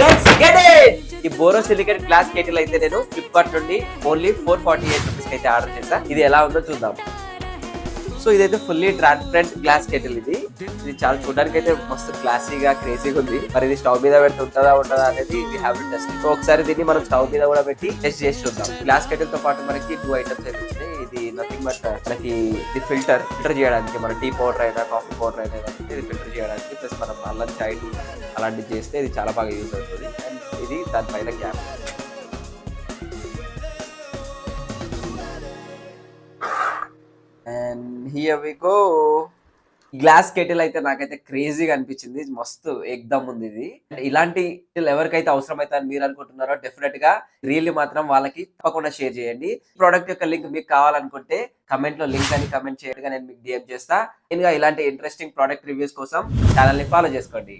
Let's get it. ఈ borosilicate glass కేటిల్ అయితే నేను ఫ్లిప్కార్ట్ నుండి ఓన్లీ 448 రూపీస్ అయితే ఆర్డర్ చేశా. ఇది ఎలా ఉందో చూద్దాం. సో ఇదైతే ఫుల్లీ ట్రాన్స్పరెంట్ గ్లాస్ కేటిల్. ఇది చాలా చూడడానికి అయితే మస్తు క్లాసీగా క్రేజీగా ఉంది. మరి ఇది స్టవ్ మీద పెట్టి ఉంటుందా అనేది we have to test. So ఒకసారి దీన్ని మనం స్టవ్ మీద కూడా పెట్టి టెస్ట్ చేసి చూద్దాం. గ్లాస్ కేటిల్ తో పాటు మనకి 2 ఐటమ్స్ అయితే వచ్చినాయి. ఇది నథింగ్ బట్ మనకి ఇది ఫిల్టర్ చేయడానికి, మన టీ పౌడర్ అయినా కాఫీ పౌడర్ అయినా ఇది ఫిల్టర్ చేయడానికి, ప్లస్ మనం అల్లం చాయ్ అలాంటివి చేస్తే ఇది చాలా బాగా యూజ్ అవుతుంది. అండ్ ఇది దానిపైన cap. And here we go. Glass kettle అయితే నాకైతే క్రేజీగా అనిపించింది. మస్తు ఎగ్దమ్ ఉంది ఇది. ఇలాంటి ఎవరికైతే అవసరం అయితే అని మీరు అనుకుంటున్నారో డెఫినెట్ గా రీల్ మాత్రం వాళ్ళకి తప్పకుండా షేర్ చేయండి. ప్రోడక్ట్ యొక్క లింక్ మీకు కావాలనుకుంటే కమెంట్ లో లింక్ అని కమెంట్ చేయగా నేను మీకు డిఎం చేస్తా. ఇంకా ఇలాంటి ఇంట్రెస్టింగ్ ప్రోడక్ట్ రివ్యూస్ కోసం ఛానల్ ని ఫాలో చేసుకోండి.